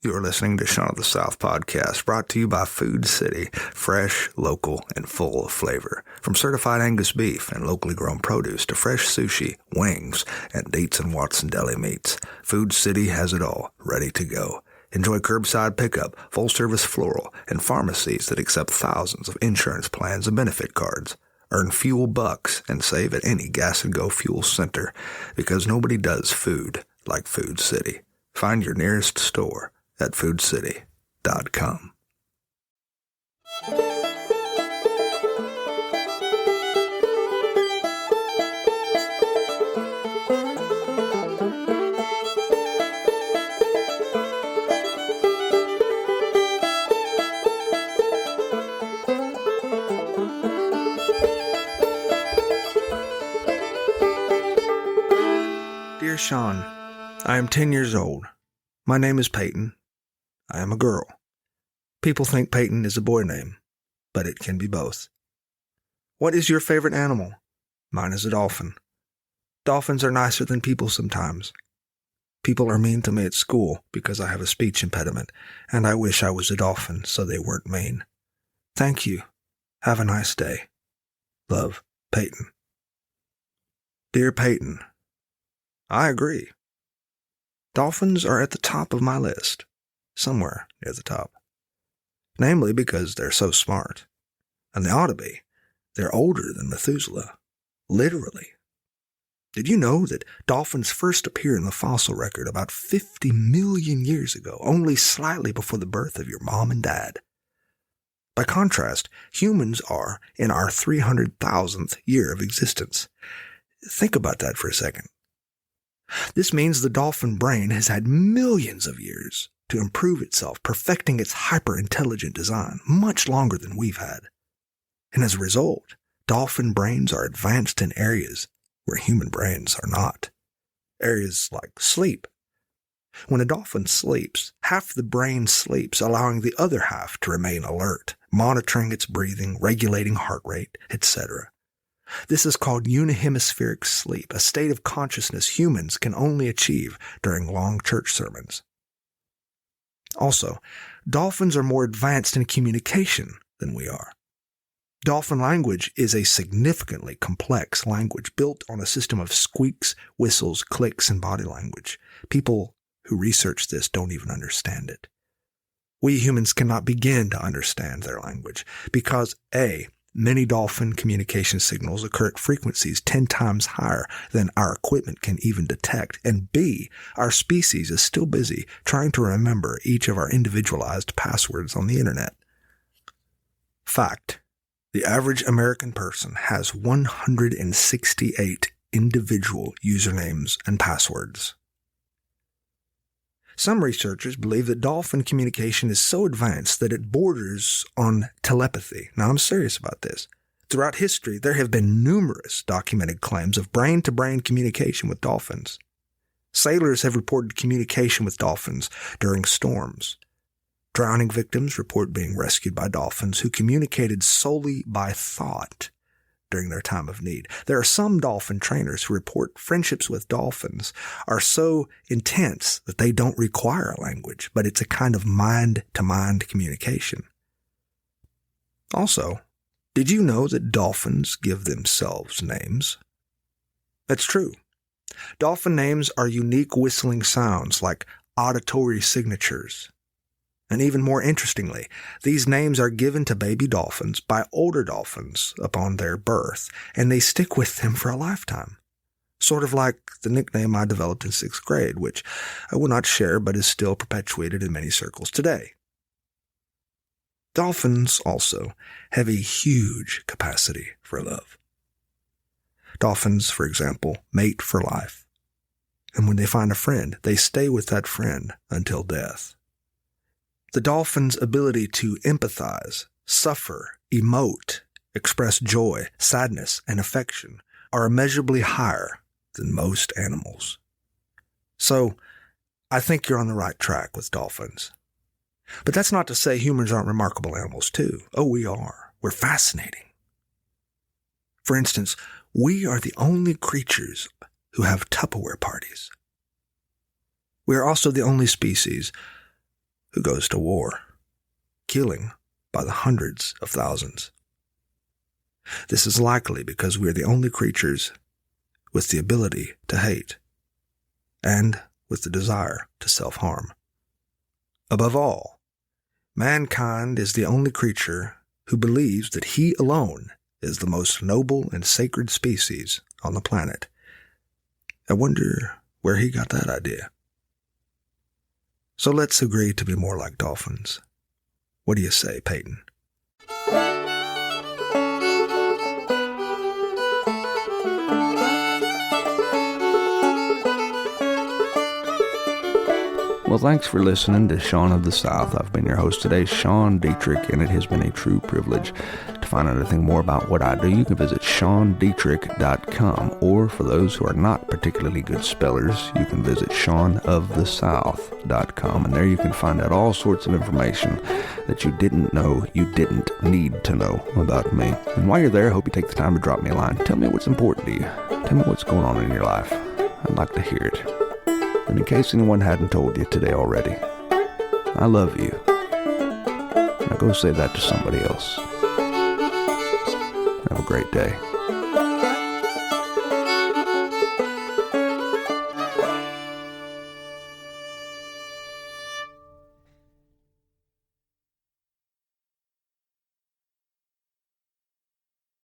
You are listening to Shaun of the South podcast, brought to you by Food City, fresh, local, and full of flavor. From certified Angus beef and locally grown produce to fresh sushi, wings, and Dietz and Watson deli meats, Food City has it all, ready to go. Enjoy curbside pickup, full-service floral, and pharmacies that accept thousands of insurance plans and benefit cards. Earn fuel bucks and save at any Gas and Go fuel center, because nobody does food like Food City. Find your nearest store at foodcity.com. Dear Shaun, I am 10 years old. My name is Peyton. I am a girl. People think Peyton is a boy name, but it can be both. What is your favorite animal? Mine is a dolphin. Dolphins are nicer than people sometimes. People are mean to me at school because I have a speech impediment, and I wish I was a dolphin so they weren't mean. Thank you. Have a nice day. Love, Peyton. Dear Peyton, I agree. Dolphins are at the top of my list. Somewhere near the top. Namely because they're so smart. And they ought to be. They're older than Methuselah. Literally. Did you know that dolphins first appear in the fossil record about 50 million years ago, only slightly before the birth of your mom and dad? By contrast, humans are in our 300,000th year of existence. Think about that for a second. This means the dolphin brain has had millions of years to improve itself, perfecting its hyper-intelligent design, much longer than we've had. And as a result, dolphin brains are advanced in areas where human brains are not. Areas like sleep. When a dolphin sleeps, half the brain sleeps, allowing the other half to remain alert, monitoring its breathing, regulating heart rate, etc. This is called unihemispheric sleep, a state of consciousness humans can only achieve during long church sermons. Also, dolphins are more advanced in communication than we are. Dolphin language is a significantly complex language built on a system of squeaks, whistles, clicks, and body language. People who research this don't even understand it. We humans cannot begin to understand their language because A, many dolphin communication signals occur at frequencies 10 times higher than our equipment can even detect, and B, our species is still busy trying to remember each of our individualized passwords on the internet. Fact: the average American person has 168 individual usernames and passwords. Some researchers believe that dolphin communication is so advanced that it borders on telepathy. Now, I'm serious about this. Throughout history, there have been numerous documented claims of brain-to-brain communication with dolphins. Sailors have reported communication with dolphins during storms. Drowning victims report being rescued by dolphins who communicated solely by thought during their time of need. There are some dolphin trainers who report friendships with dolphins are so intense that they don't require a language, but it's a kind of mind-to-mind communication. Also, did you know that dolphins give themselves names? That's true. Dolphin names are unique whistling sounds like auditory signatures. And even more interestingly, these names are given to baby dolphins by older dolphins upon their birth, and they stick with them for a lifetime. Sort of like the nickname I developed in 6th grade, which I will not share but is still perpetuated in many circles today. Dolphins also have a huge capacity for love. Dolphins, for example, mate for life. And when they find a friend, they stay with that friend until death. The dolphin's ability to empathize, suffer, emote, express joy, sadness, and affection are immeasurably higher than most animals. So, I think you're on the right track with dolphins. But that's not to say humans aren't remarkable animals too. Oh, we are. We're fascinating. For instance, we are the only creatures who have Tupperware parties. We are also the only species who goes to war, killing by the hundreds of thousands. This is likely because we are the only creatures with the ability to hate and with the desire to self-harm. Above all, mankind is the only creature who believes that he alone is the most noble and sacred species on the planet. I wonder where he got that idea. So let's agree to be more like dolphins. What do you say, Peyton? Well, thanks for listening to Sean of the South. I've been your host today, Sean Dietrich, and it has been a true privilege. To find out anything more about what I do, you can visit SeanDietrich.com, or for those who are not particularly good spellers, you can visit SeanOfTheSouth.com, and there you can find out all sorts of information that you didn't know you didn't need to know about me. And while you're there, I hope you take the time to drop me a line. Tell me what's important to you. Tell me what's going on in your life. I'd like to hear it. And in case anyone hadn't told you today already, I love you. Now go say that to somebody else. Have a great day.